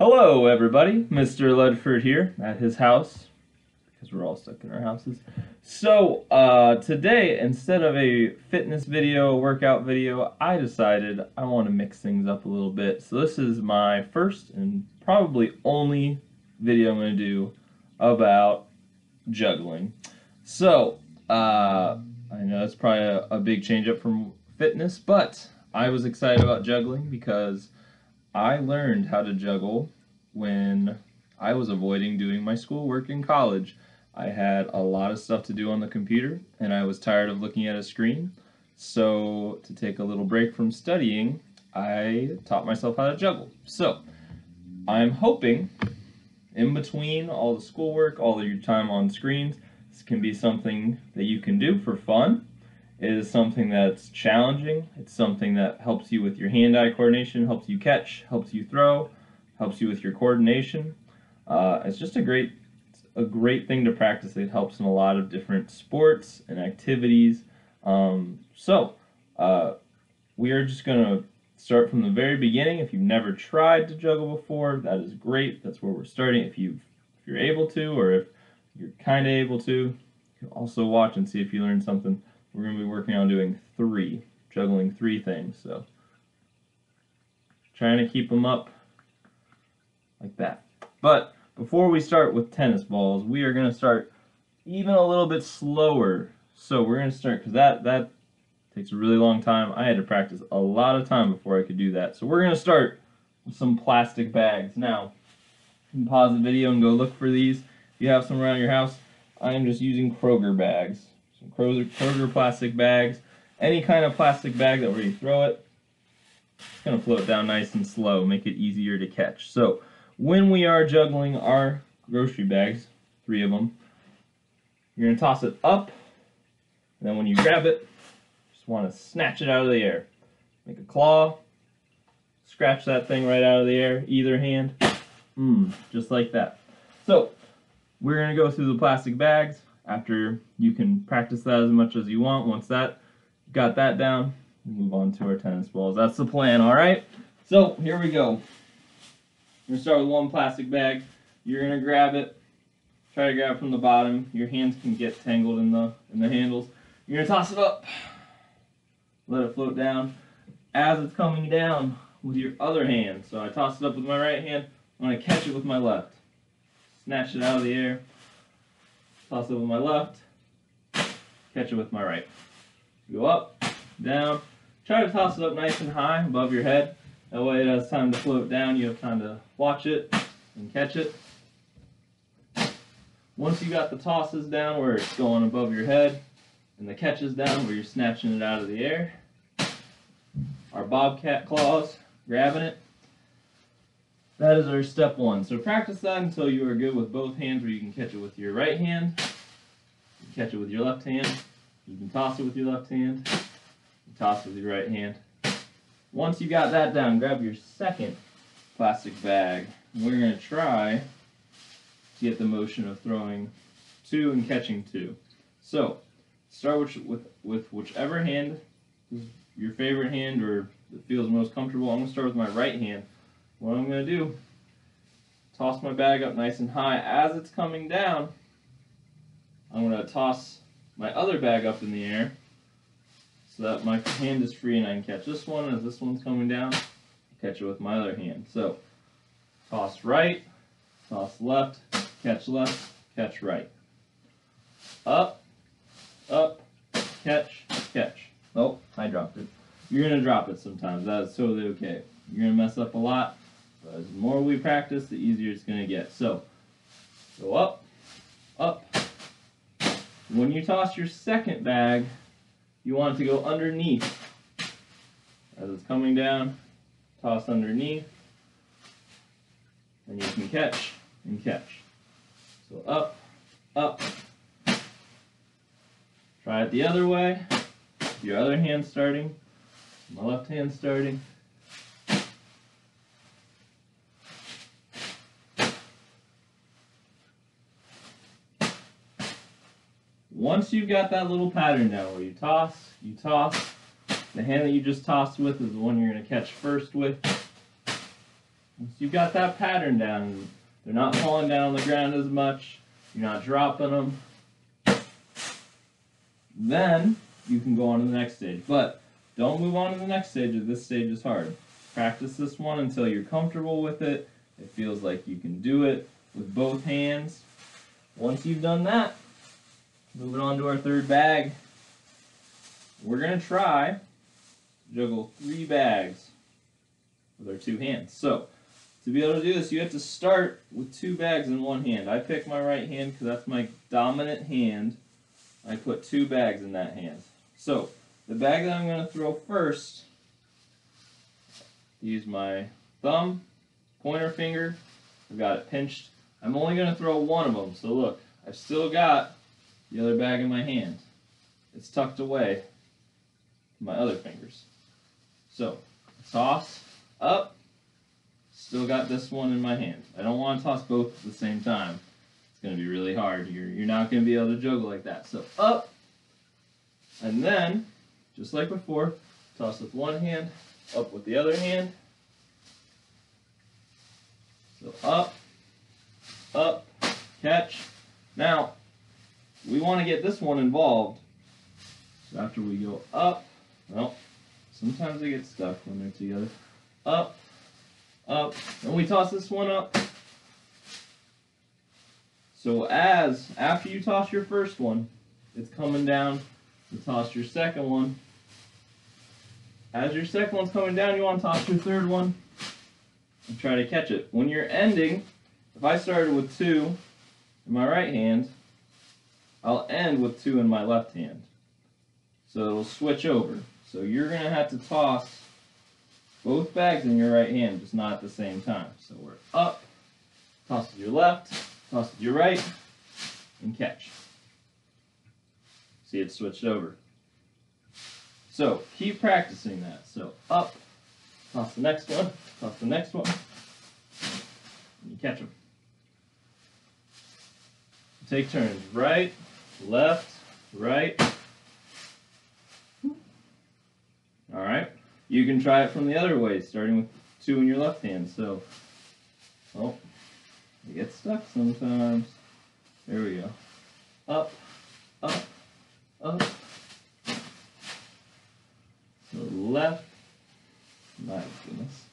Hello everybody, Mr. Ledford here at his house, because we're all stuck in our houses. So, today, instead of a fitness video, workout video, I decided I want to mix things up a little bit. So this is my first and probably only video I'm going to do about juggling. So, I know that's probably a big change up from fitness, but I was excited about juggling because I learned how to juggle when I was avoiding doing my schoolwork in college. I had a lot of stuff to do on the computer, and I was tired of looking at a screen. So, to take a little break from studying, I taught myself how to juggle. So, I'm hoping, in between all the schoolwork, all of your time on screens, this can be something that you can do for fun. It is something that's challenging. It's something that helps you with your hand-eye coordination, helps you catch, helps you throw, helps you with your coordination. It's just a great thing to practice. It helps in a lot of different sports and activities. We are just going to start from the very beginning. If you've never tried to juggle before, that is great. That's where we're starting. If you're able to, or if you're kind of able to, you can also watch and see if you learned something. We're going to be working on doing juggling three things, so trying to keep them up like that. But before we start with tennis balls, we are going to start even a little bit slower. So we're going to start, because that takes a really long time. I had to practice a lot of time before I could do that. So we're going to start with some plastic bags. Now, you can pause the video and go look for these. If you have some around your house, I am just using Kroger bags. Kroger plastic bags, any kind of plastic bag that where you throw it, it's going to float down nice and slow, make it easier to catch. So when we are juggling our grocery bags, 3 of them, you're going to toss it up, and then when you grab it, just want to snatch it out of the air. Make a claw, scratch that thing right out of the air, either hand, just like that. So we're going to go through the plastic bags. After you can practice that as much as you want. Once got that down, move on to our tennis balls. That's the plan, all right? So here we go. We're going to start with one plastic bag. You're going to grab it. Try to grab it from the bottom. Your hands can get tangled in the handles. You're going to toss it up. Let it float down. As it's coming down with your other hand. So I toss it up with my right hand. I'm going to catch it with my left. Snatch it out of the air. Toss it with my left, catch it with my right. Go up, down. Try to toss it up nice and high above your head. That way it has time to float down. You have time to watch it and catch it. Once you got the tosses down where it's going above your head and the catches down where you're snatching it out of the air, our bobcat claws, grabbing it, that is our step 1. So practice that until you are good with both hands, where you can catch it with your right hand, you can catch it with your left hand, you can toss it with your left hand, you toss it with your right hand. Once you got that down, grab your second plastic bag. We're going to try to get the motion of throwing 2 and catching 2. So start with whichever hand is your favorite hand or that feels most comfortable. I'm going to start with my right hand. What I'm going to do, toss my bag up nice and high. As it's coming down, I'm going to toss my other bag up in the air so that my hand is free and I can catch this one. As this one's coming down, catch it with my other hand. So, toss right, toss left, catch right. Up, catch. Oh, I dropped it. You're going to drop it sometimes. That is totally okay. You're going to mess up a lot. But the more we practice, the easier it's going to get. So, go up. When you toss your second bag, you want it to go underneath. As it's coming down, toss underneath. And you can catch and catch. So up. Try it the other way. Your other hand starting. My left hand starting. Once you've got that little pattern down where you toss, the hand that you just tossed with is the one you're going to catch first with. Once you've got that pattern down, they're not falling down on the ground as much, you're not dropping them, then you can go on to the next stage. But don't move on to the next stage if this stage is hard. Practice this one until you're comfortable with it. It feels like you can do it with both hands. Once you've done that, moving on to our third bag, we're going to try to juggle 3 bags with our 2 hands. So, to be able to do this, you have to start with 2 bags in one hand. I pick my right hand because that's my dominant hand. I put 2 bags in that hand. So, the bag that I'm going to throw first, use my thumb, pointer finger, I've got it pinched. I'm only going to throw one of them. So look, I've still got the other bag in my hand. It's tucked away in my other fingers. So, toss up, still got this one in my hand. I don't want to toss both at the same time. It's going to be really hard. You're not going to be able to juggle like that. So up, and then, just like before, toss with one hand, up with the other hand. So up, catch. Now, we want to get this one involved. So after we go up, well, sometimes they get stuck when they're together. Up, and we toss this one up. So after you toss your first one, it's coming down. You toss your second one. As your second one's coming down, you want to toss your third one and try to catch it. When you're ending, if I started with 2 in my right hand, I'll end with 2 in my left hand. So it'll switch over. So you're going to have to toss both bags in your right hand, just not at the same time. So we're up, toss with your left, toss with your right, and catch. See, it's switched over. So keep practicing that. So up, toss the next one, toss the next one, and you catch them. Take turns. Right, left, right. All right. You can try it from the other way, starting with 2 in your left hand. So, oh, you get stuck sometimes. There we go. Up, up, up. So left, my goodness.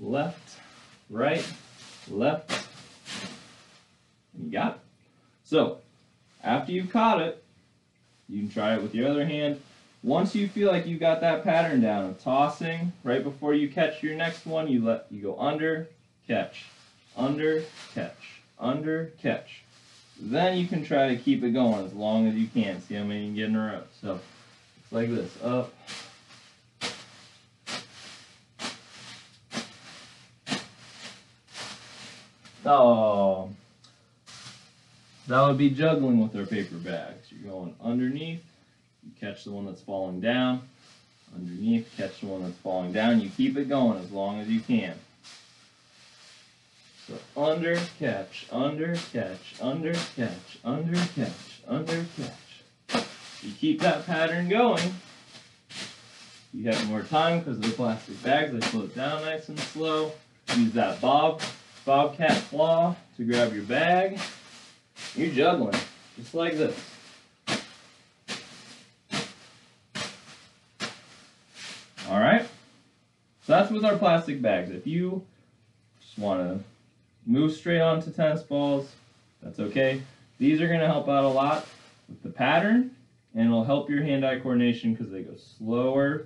Left, right, left. And you got it. So, after you've caught it, you can try it with your other hand. Once you feel like you got that pattern down of tossing, right before you catch your next one, you go under, catch, under, catch, under, catch. Then you can try to keep it going as long as you can. See how many you can get in a row. So it's like this, up. Oh, that would be juggling with our paper bags. You're going underneath. You catch the one that's falling down, underneath, catch the one that's falling down. You keep it going as long as you can. So under, catch, under, catch, under, catch, under, catch, under, catch. You keep that pattern going. You have more time because of the plastic bags. They slow it down nice and slow. Use that bobcat claw to grab your bag. You're juggling, just like this. All right, so that's with our plastic bags. If you just want to move straight on to tennis balls, that's okay. These are going to help out a lot with the pattern, and it'll help your hand-eye coordination because they go slower.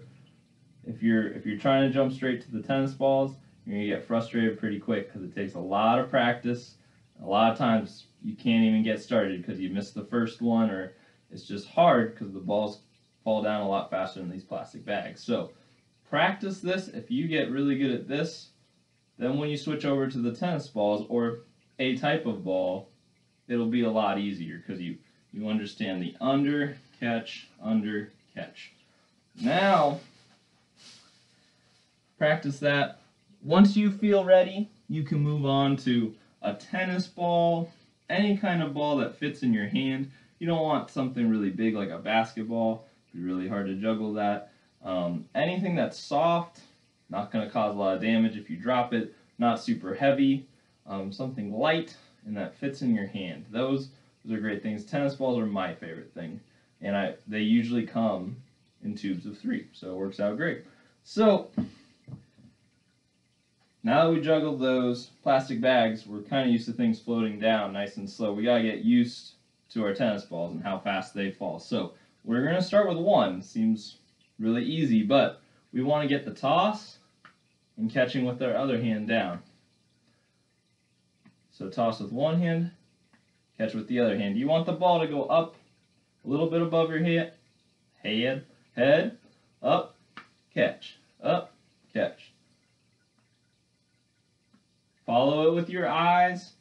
If you're trying to jump straight to the tennis balls, you're going to get frustrated pretty quick because it takes a lot of practice. A lot of times you can't even get started because you missed the first one, or it's just hard because the balls fall down a lot faster than these plastic bags. So practice this. If you get really good at this, then when you switch over to the tennis balls or a type of ball, it'll be a lot easier because you understand the under, catch, under, catch. Now, practice that. Once you feel ready, you can move on to a tennis ball, any kind of ball that fits in your hand. You don't want something really big like a basketball. It'd be really hard to juggle that. Anything that's soft, Not going to cause a lot of damage if you drop it. Not super heavy. Something light and that fits in your hand. Those are great things. Tennis balls are my favorite thing. And they usually come in tubes of 3, so it works out great. So now that we juggled those plastic bags, we're kind of used to things floating down nice and slow. We got to get used to our tennis balls and how fast they fall. So we're going to start with 1. Seems really easy, but we want to get the toss and catching with our other hand down. So toss with one hand, catch with the other hand. You want the ball to go up a little bit above your head, up, catch, up, catch. Follow it with your eyes.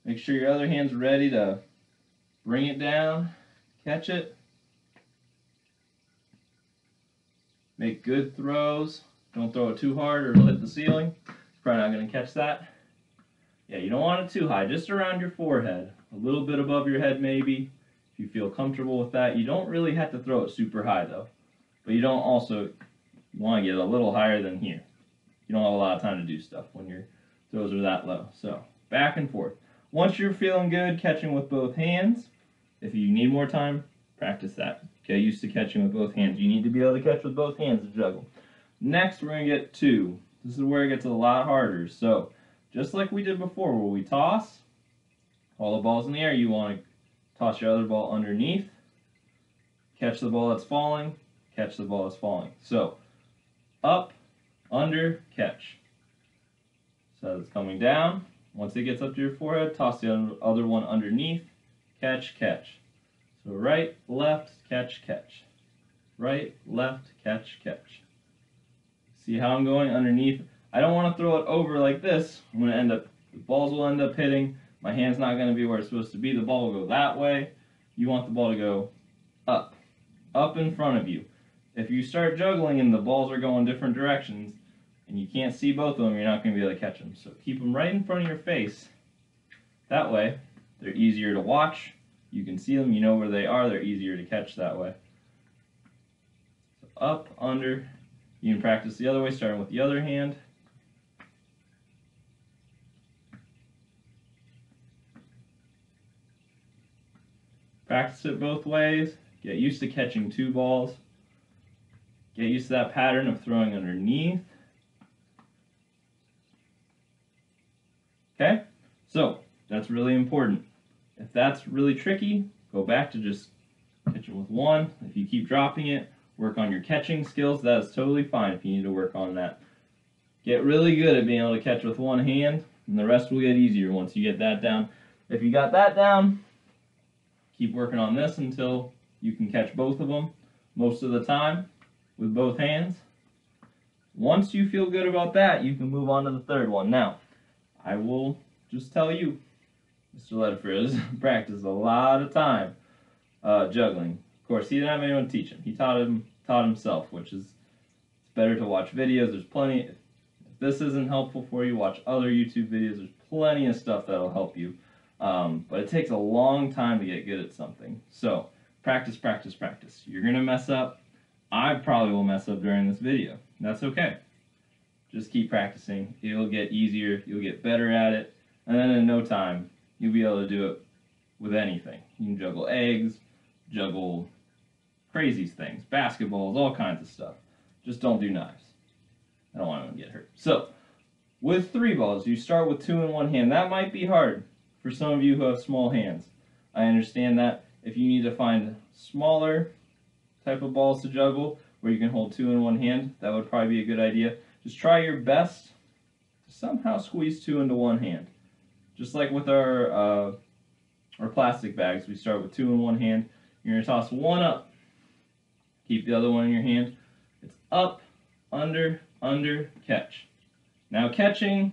Make sure your other hand's ready to bring it down, catch it. Make good throws. Don't throw it too hard or it'll hit the ceiling. You're probably not going to catch that. Yeah, you don't want it too high, just around your forehead. A little bit above your head maybe, if you feel comfortable with that. You don't really have to throw it super high though. But you don't also, you want to get a little higher than here. You don't have a lot of time to do stuff when your throws are that low. So, back and forth. Once you're feeling good catching with both hands, if you need more time, practice that. Get used to catching with both hands. You need to be able to catch with both hands to juggle. Next, we're going to get 2. This is where it gets a lot harder. So, just like we did before, where we toss, all the balls in the air, you want to toss your other ball underneath, catch the ball that's falling, catch the ball that's falling. So, up, under, catch. So it's coming down. Once it gets up to your forehead, toss the other one underneath, catch, catch. So right, left, catch, catch. Right, left, catch, catch. See how I'm going underneath? I don't want to throw it over like this. I'm going to end up, the balls will end up hitting. My hand's not going to be where it's supposed to be. The ball will go that way. You want the ball to go up in front of you. If you start juggling and the balls are going different directions and you can't see both of them, you're not going to be able to catch them. So keep them right in front of your face. That way, they're easier to watch. You can see them, you know where they are, they're easier to catch that way. So up, under. You can practice the other way, starting with the other hand. Practice it both ways. Get used to catching 2 balls. Get used to that pattern of throwing underneath. Okay? So, that's really important. If that's really tricky, go back to just catching with 1. If you keep dropping it, work on your catching skills. That is totally fine if you need to work on that. Get really good at being able to catch with 1 hand, and the rest will get easier once you get that down. If you got that down, keep working on this until you can catch both of them most of the time with both hands. Once you feel good about that, you can move on to the 3rd one. Now, I will just tell you, Mr. Ledford has practiced a lot of time juggling. Of course, he didn't have anyone to teach him. He taught himself, which is, it's better to watch videos. There's plenty. If this isn't helpful for you, watch other YouTube videos. There's plenty of stuff that'll help you. But it takes a long time to get good at something. So, practice, practice, practice. You're going to mess up. I probably will mess up during this video. That's okay. Just keep practicing. It'll get easier. You'll get better at it. And then in no time, you'll be able to do it with anything. You can juggle eggs, juggle crazy things, basketballs, all kinds of stuff. Just don't do knives. I don't want anyone to get hurt. So, with 3 balls, you start with 2 in one hand. That might be hard for some of you who have small hands. I understand that. If you need to find smaller type of balls to juggle where you can hold 2 in one hand, that would probably be a good idea. Just try your best to somehow squeeze 2 into one hand. Just like with our plastic bags, we start with 2 in one hand. You're going to toss 1 up. Keep the other one in your hand. It's up, under, catch. Now catching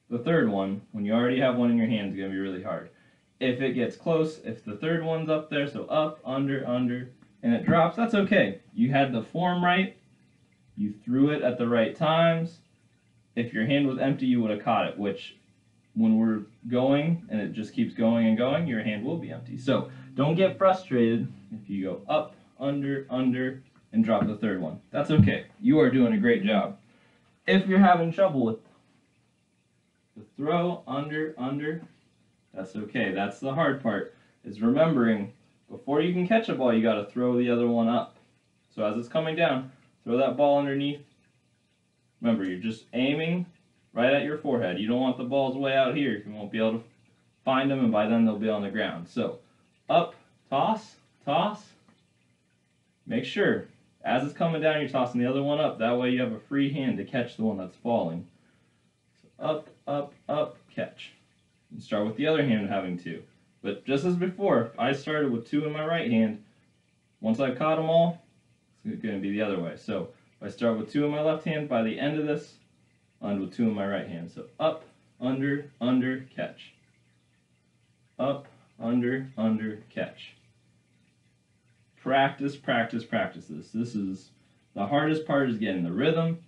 the 3rd one, when you already have 1 in your hand, is going to be really hard. If it gets close, if the 3rd one's up there, so up, under, and it drops, that's okay. You had the form right. You threw it at the right times. If your hand was empty, you would have caught it, which when we're going and it just keeps going and going, your hand will be empty. So don't get frustrated if you go up, under, and drop the 3rd one. That's okay. You are doing a great job. if you're having trouble with the throw under, that's okay. That's the hard part, is remembering before you can catch a ball, you got to throw the other one up. So as it's coming down, throw that ball underneath. Remember, you're just aiming right at your forehead. You don't want the balls way out here. You won't be able to find them, and by then they'll be on the ground. So up, toss, toss. Make sure, as it's coming down, you're tossing the other one up. That way you have a free hand to catch the one that's falling. So up, up, up, catch. You start with the other hand having two. But just as before, I started with two in my right hand. Once I've caught them all, it's going to be the other way. So if I start with two in my left hand, by the end of this, I'll end with two in my right hand. So up, under, catch. Up, under, catch. Practice, practice, practice this. This is the hardest part, is getting the rhythm.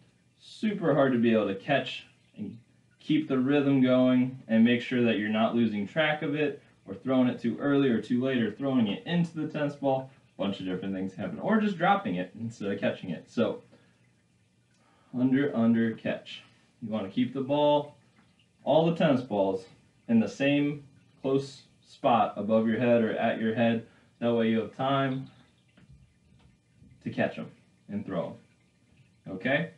Super hard to be able to catch and keep the rhythm going and make sure that you're not losing track of it or throwing it too early or too late or throwing it into the tennis ball. A bunch of different things happen, or just dropping it instead of catching it. So under, catch. You want to keep the ball, all the tennis balls, in the same close spot above your head or at your head. That way you have time to catch them and throw them. Okay?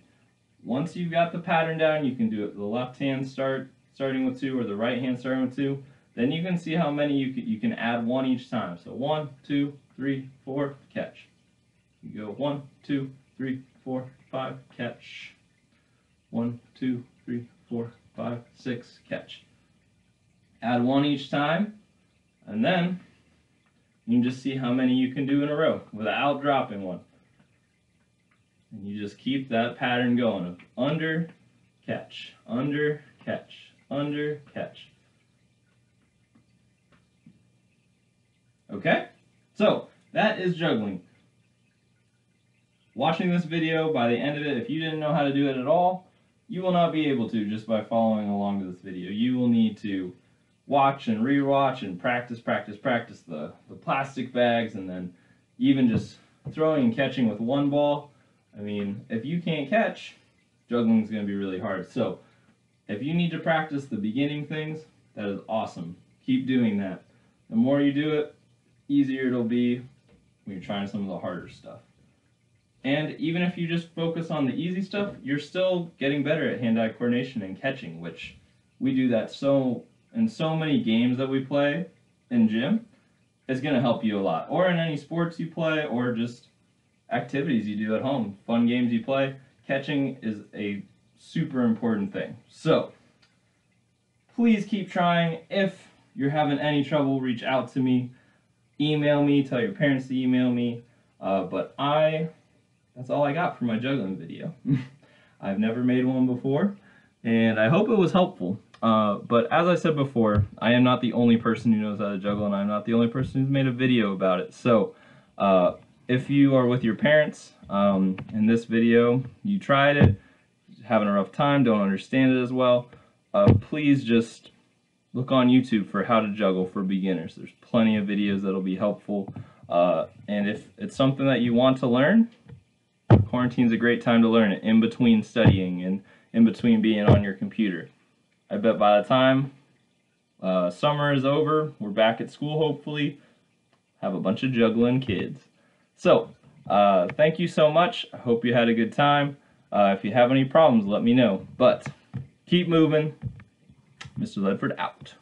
Once you've got the pattern down, you can do it with the left hand starting with two, or the right hand starting with two. Then you can see how many you can add one each time. So 1, 2, 3, 4, catch. You go 1, 2, 3, 4, 5, catch. 1, 2, 3, 4, 5, 6, catch. Add one each time, and then you can just see how many you can do in a row without dropping one. And you just keep that pattern going of under, catch, under, catch, under, catch. Okay? So, that is juggling. Watching this video, by the end of it, if you didn't know how to do it at all, you will not be able to just by following along to this video. You will need to watch and rewatch and practice the plastic bags, and then even just throwing and catching with one ball. I mean, if you can't catch, juggling is going to be really hard. So if you need to practice the beginning things, that is awesome. Keep doing that. The more you do it, easier it'll be when you're trying some of the harder stuff. And even if you just focus on the easy stuff, you're still getting better at hand-eye coordination and catching, which we do that in so many games that we play in gym. It's going to help you a lot. Or in any sports you play, or just activities you do at home, fun games you play. Catching is a super important thing. So please keep trying. If you're having any trouble, reach out to me. Email me, tell your parents to email me. That's all I got for my juggling video. I've never made one before, and I hope it was helpful. But as I said before, I am not the only person who knows how to juggle, and I'm not the only person who's made a video about it. So if you are with your parents in this video, you tried it, having a rough time, don't understand it as well, please just look on YouTube for how to juggle for beginners. There's plenty of videos that'll be helpful. And if it's something that you want to learn, quarantine's a great time to learn it, in between studying and in between being on your computer. I bet by the time summer is over, we're back at school hopefully, have a bunch of juggling kids. So, thank you so much. I hope you had a good time. If you have any problems, let me know. But keep moving. Mr. Ledford out.